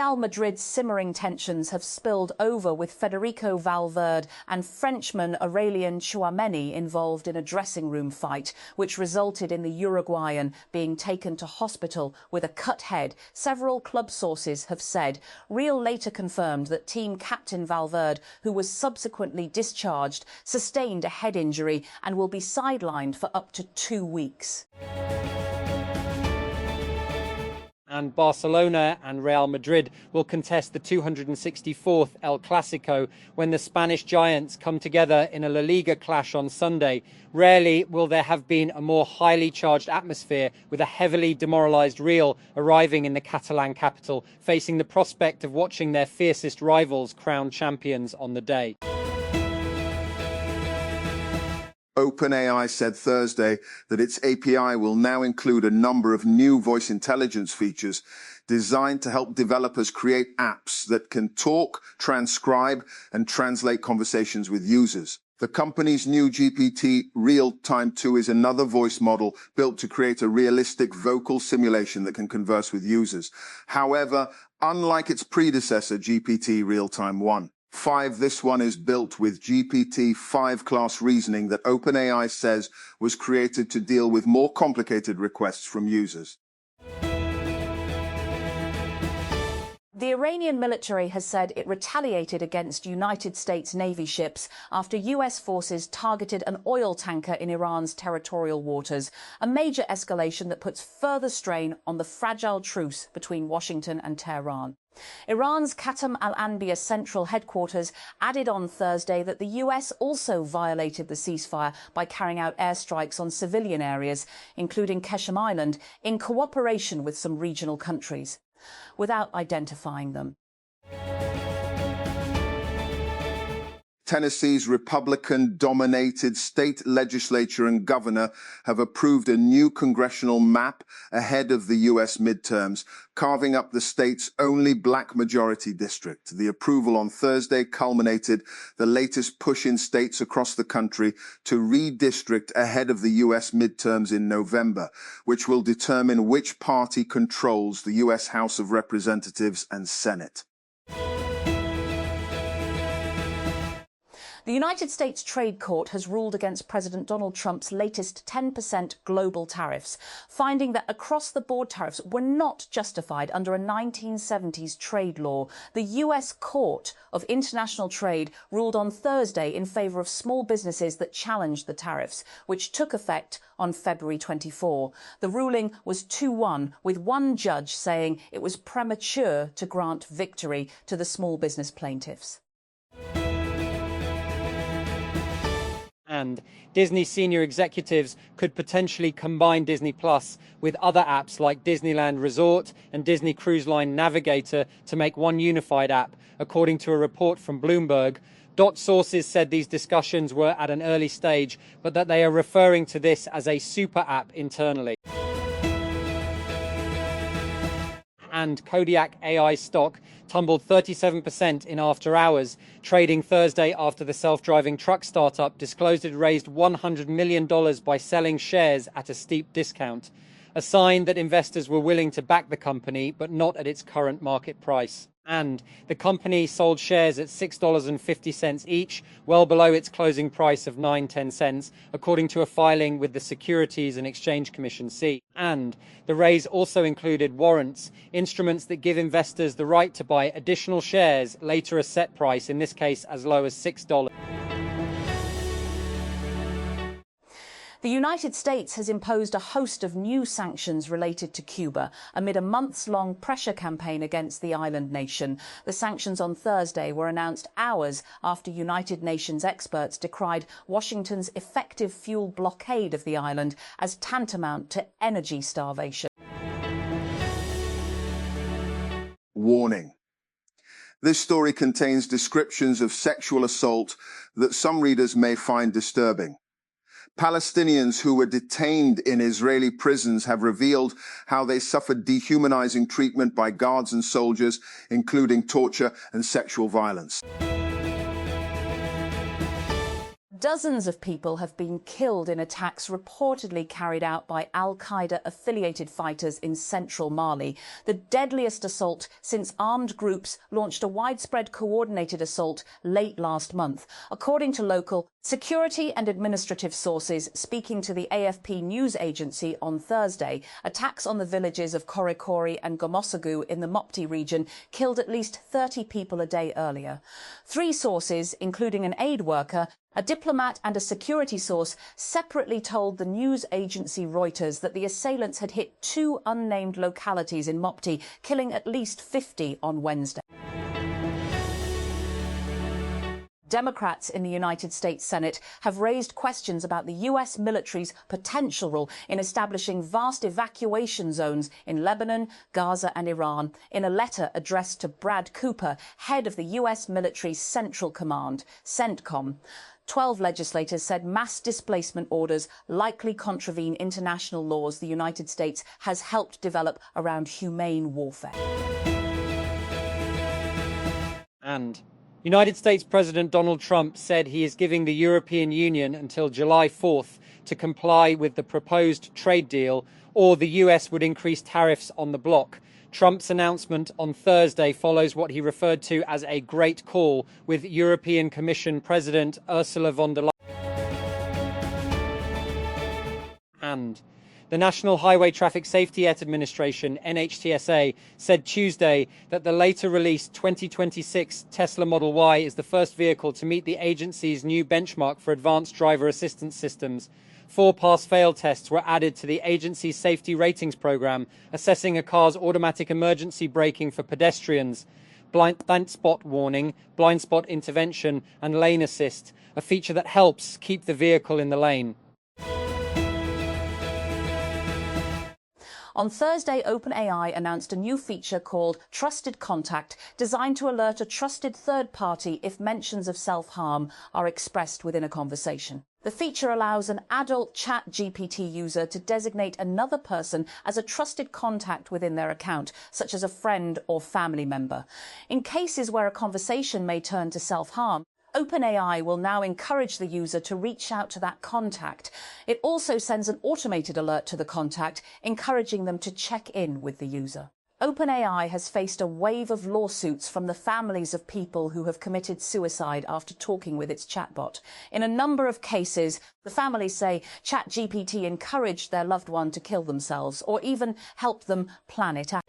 Real Madrid's simmering tensions have spilled over, with Federico Valverde and Frenchman Aurelien Tchouameni involved in a dressing room fight, which resulted in the Uruguayan being taken to hospital with a cut head, several club sources have said. Real later confirmed that team captain Valverde, who was subsequently discharged, sustained a head injury and will be sidelined for up to 2 weeks. And Barcelona and Real Madrid will contest the 264th El Clasico when the Spanish giants come together in a La Liga clash on Sunday. Rarely will there have been a more highly charged atmosphere, with a heavily demoralised Real arriving in the Catalan capital, facing the prospect of watching their fiercest rivals crowned champions on the day. OpenAI said Thursday that its API will now include a number of new voice intelligence features designed to help developers create apps that can talk, transcribe, and translate conversations with users. The company's new GPT Real-Time 2 is another voice model built to create a realistic vocal simulation that can converse with users. However, unlike its predecessor, GPT Real-Time 1, this one is built with GPT-5 class reasoning that OpenAI says was created to deal with more complicated requests from users. The Iranian military has said it retaliated against United States Navy ships after US forces targeted an oil tanker in Iran's territorial waters, a major escalation that puts further strain on the fragile truce between Washington and Tehran. Iran's Khatam al-Anbiya central headquarters added on Thursday that the US also violated the ceasefire by carrying out airstrikes on civilian areas, including Qeshm Island, in cooperation with some regional countries, without identifying them. Tennessee's Republican-dominated state legislature and governor have approved a new congressional map ahead of the U.S. midterms, carving up the state's only black majority district. The approval on Thursday culminated the latest push in states across the country to redistrict ahead of the U.S. midterms in November, which will determine which party controls the U.S. House of Representatives and Senate. The United States Trade Court has ruled against President Donald Trump's latest 10% global tariffs, finding that across-the-board tariffs were not justified under a 1970s trade law. The US Court of International Trade ruled on Thursday in favour of small businesses that challenged the tariffs, which took effect on February 24. The ruling was 2-1, with one judge saying it was premature to grant victory to the small business plaintiffs. And Disney senior executives could potentially combine Disney Plus with other apps like Disneyland Resort and Disney Cruise Line Navigator to make one unified app, according to a report from Bloomberg. Sources said these discussions were at an early stage, but that they are referring to this as a super app internally. And Kodiak AI stock tumbled 37% in after hours, trading Thursday after the self-driving truck startup disclosed it raised $100 million by selling shares at a steep discount, a sign that investors were willing to back the company, but not at its current market price. And the company sold shares at $6.50 each, well below its closing price of $9.10 cents, according to a filing with the Securities and Exchange Commission (SEC). And the raise also included warrants, instruments that give investors the right to buy additional shares, later a set price, in this case as low as $6. The United States has imposed a host of new sanctions related to Cuba amid a months-long pressure campaign against the island nation. The sanctions on Thursday were announced hours after United Nations experts decried Washington's effective fuel blockade of the island as tantamount to energy starvation. Warning. This story contains descriptions of sexual assault that some readers may find disturbing. Palestinians who were detained in Israeli prisons have revealed how they suffered dehumanizing treatment by guards and soldiers, including torture and sexual violence. Dozens of people have been killed in attacks reportedly carried out by al-Qaeda-affiliated fighters in central Mali, the deadliest assault since armed groups launched a widespread coordinated assault late last month. According to local security and administrative sources speaking to the AFP news agency on Thursday, attacks on the villages of Korikori and Gomosagu in the Mopti region killed at least 30 people a day earlier. Three sources, including an aid worker, a diplomat and a security source, separately told the news agency Reuters that the assailants had hit two unnamed localities in Mopti, killing at least 50 on Wednesday. Democrats in the United States Senate have raised questions about the US military's potential role in establishing vast evacuation zones in Lebanon, Gaza and Iran in a letter addressed to Brad Cooper, head of the US military's Central Command, CENTCOM. 12 legislators said mass displacement orders likely contravene international laws the United States has helped develop around humane warfare. And United States President Donald Trump said he is giving the European Union until July 4th to comply with the proposed trade deal, or the US would increase tariffs on the bloc. Trump's announcement on Thursday follows what he referred to as a great call with European Commission President Ursula von der Leyen. And the National Highway Traffic Safety Administration, NHTSA, said Tuesday that the later released 2026 Tesla Model Y is the first vehicle to meet the agency's new benchmark for advanced driver assistance systems. 4 pass-fail tests were added to the agency's safety ratings program, assessing a car's automatic emergency braking for pedestrians, blind spot warning, blind spot intervention, and lane assist, a feature that helps keep the vehicle in the lane. On Thursday, OpenAI announced a new feature called Trusted Contact, designed to alert a trusted third party if mentions of self-harm are expressed within a conversation. The feature allows an adult ChatGPT user to designate another person as a trusted contact within their account, such as a friend or family member. In cases where a conversation may turn to self-harm, OpenAI will now encourage the user to reach out to that contact. It also sends an automated alert to the contact, encouraging them to check in with the user. OpenAI has faced a wave of lawsuits from the families of people who have committed suicide after talking with its chatbot. In a number of cases, the families say ChatGPT encouraged their loved one to kill themselves or even helped them plan it out.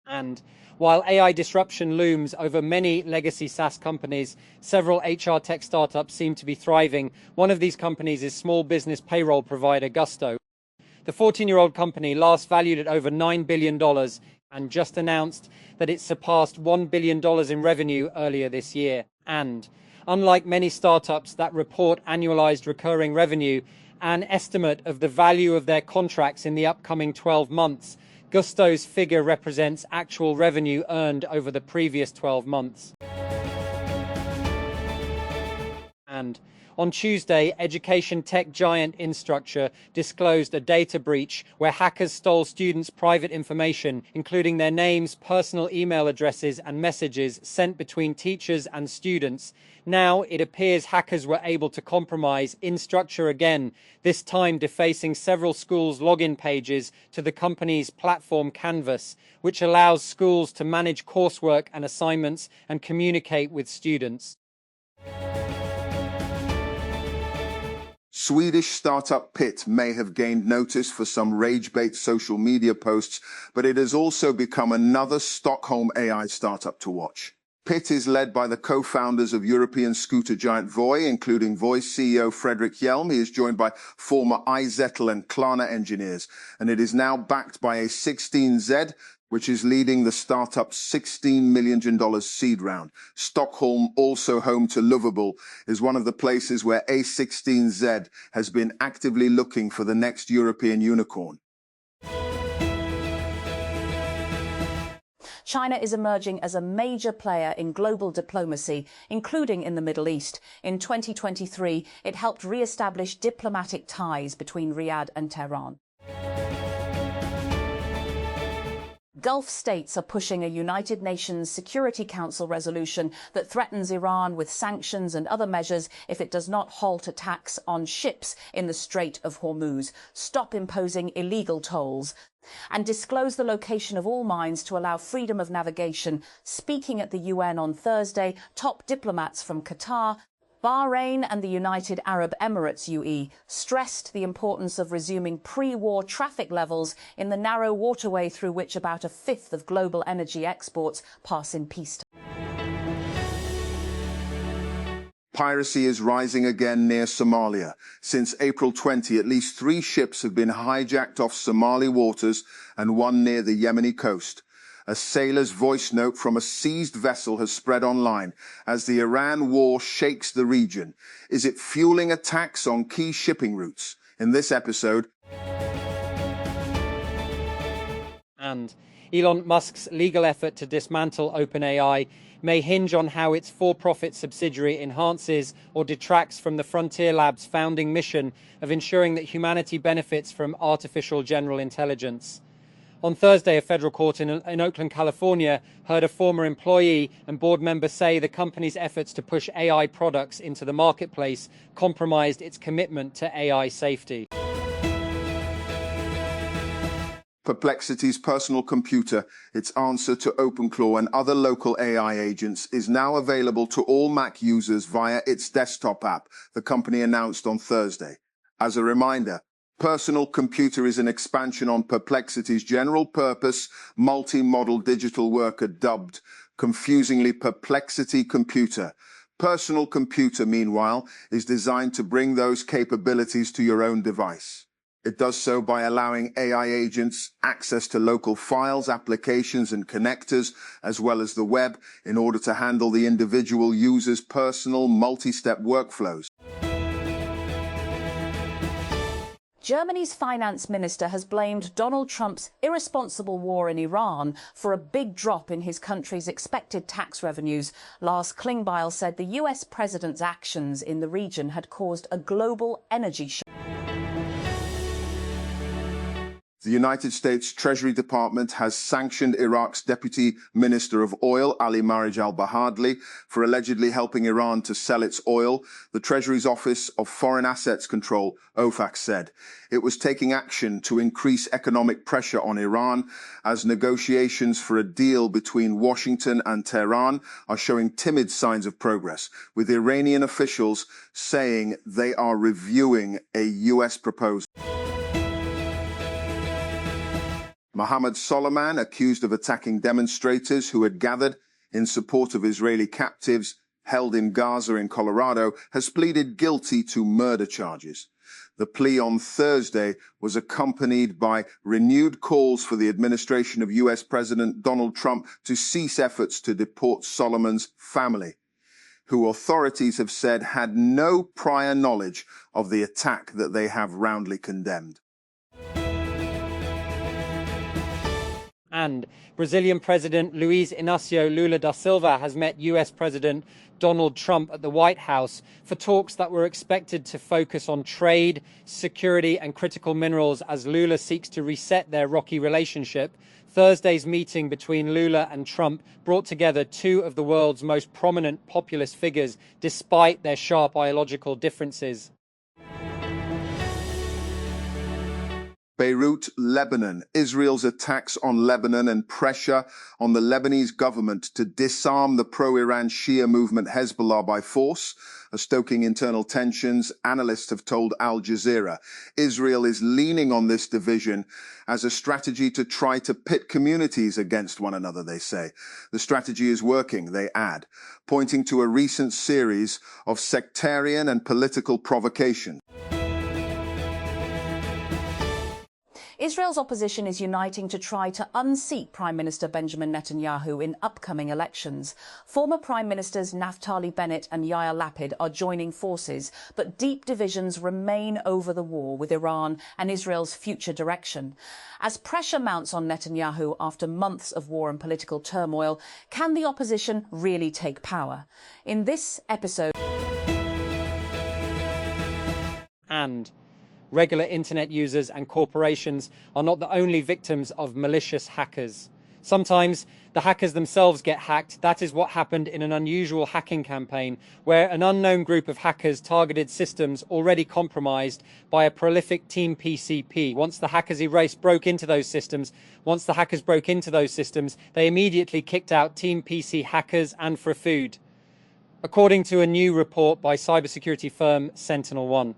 And while AI disruption looms over many legacy SaaS companies, several HR tech startups seem to be thriving. One of these companies is small business payroll provider Gusto. The 14-year-old company, last valued at over $9 billion, and just announced that it surpassed $1 billion in revenue earlier this year. And unlike many startups that report annualized recurring revenue, an estimate of the value of their contracts in the upcoming 12 months, Gusto's figure represents actual revenue earned over the previous 12 months. And on Tuesday, education tech giant Instructure disclosed a data breach where hackers stole students' private information, including their names, personal email addresses, and messages sent between teachers and students. Now it appears hackers were able to compromise Instructure again, this time defacing several schools' login pages to the company's platform Canvas, which allows schools to manage coursework and assignments and communicate with students. Swedish startup Pit may have gained notice for some rage-bait social media posts, but it has also become another Stockholm AI startup to watch. Pit is led by the co-founders of European scooter giant Voi, including Voi's CEO Fredrik Hjelm. He is joined by former iZettle and Klarna engineers, and it is now backed by a 16Z, which is leading the startup's $16 million seed round. Stockholm, also home to Lovable, is one of the places where A16Z has been actively looking for the next European unicorn. China is emerging as a major player in global diplomacy, including in the Middle East. In 2023, it helped re-establish diplomatic ties between Riyadh and Tehran. Gulf states are pushing a United Nations Security Council resolution that threatens Iran with sanctions and other measures if it does not halt attacks on ships in the Strait of Hormuz, stop imposing illegal tolls, and disclose the location of all mines to allow freedom of navigation. Speaking at the UN on Thursday, top diplomats from Qatar, Bahrain and the United Arab Emirates (UAE) stressed the importance of resuming pre-war traffic levels in the narrow waterway through which about a fifth of global energy exports pass in peacetime. Piracy is rising again near Somalia. Since April 20, at least 3 ships have been hijacked off Somali waters and one near the Yemeni coast. A sailor's voice note from a seized vessel has spread online as the Iran war shakes the region. Is it fueling attacks on key shipping routes? In this episode, And Elon Musk's legal effort to dismantle OpenAI may hinge on how its for-profit subsidiary enhances or detracts from the Frontier Lab's founding mission of ensuring that humanity benefits from artificial general intelligence. On Thursday, a federal court in Oakland, California, heard a former employee and board member say the company's efforts to push AI products into the marketplace compromised its commitment to AI safety. Perplexity's personal computer, its answer to OpenClaw and other local AI agents, is now available to all Mac users via its desktop app, the company announced on Thursday. As a reminder, Personal Computer is an expansion on Perplexity's general-purpose, multi-model digital worker dubbed, confusingly, Perplexity Computer. Personal Computer, meanwhile, is designed to bring those capabilities to your own device. It does so by allowing AI agents access to local files, applications, and connectors, as well as the web, in order to handle the individual user's personal multi-step workflows. Germany's finance minister has blamed Donald Trump's irresponsible war in Iran for a big drop in his country's expected tax revenues. Lars Klingbeil said the US president's actions in the region had caused a global energy shock. The United States Treasury Department has sanctioned Iraq's Deputy Minister of Oil, Ali Marij al-Bahadli, for allegedly helping Iran to sell its oil. The Treasury's Office of Foreign Assets Control, OFAC, said it was taking action to increase economic pressure on Iran as negotiations for a deal between Washington and Tehran are showing timid signs of progress, with Iranian officials saying they are reviewing a U.S. proposal. Mohammed Soliman, accused of attacking demonstrators who had gathered in support of Israeli captives held in Gaza in Colorado, has pleaded guilty to murder charges. The plea on Thursday was accompanied by renewed calls for the administration of U.S. President Donald Trump to cease efforts to deport Solomon's family, who authorities have said had no prior knowledge of the attack that they have roundly condemned. And Brazilian President Luiz Inácio Lula da Silva has met US President Donald Trump at the White House for talks that were expected to focus on trade, security, and critical minerals as Lula seeks to reset their rocky relationship. Thursday's meeting between Lula and Trump brought together 2 of the world's most prominent populist figures, despite their sharp ideological differences. Beirut, Lebanon. Israel's attacks on Lebanon and pressure on the Lebanese government to disarm the pro-Iran Shia movement Hezbollah by force are stoking internal tensions, analysts have told Al Jazeera. Israel is leaning on this division as a strategy to try to pit communities against one another, they say. The strategy is working, they add, pointing to a recent series of sectarian and political provocations. Israel's opposition is uniting to try to unseat Prime Minister Benjamin Netanyahu in upcoming elections. Former Prime Ministers Naftali Bennett and Yair Lapid are joining forces, but deep divisions remain over the war with Iran and Israel's future direction. As pressure mounts on Netanyahu after months of war and political turmoil, can the opposition really take power? In this episode... And regular internet users and corporations are not the only victims of malicious hackers. Sometimes the hackers themselves get hacked. That is what happened in an unusual hacking campaign where an unknown group of hackers targeted systems already compromised by a prolific Team PCP. Once the hackers broke into those systems, they immediately kicked out Team PC hackers and for food, according to a new report by cybersecurity firm SentinelOne.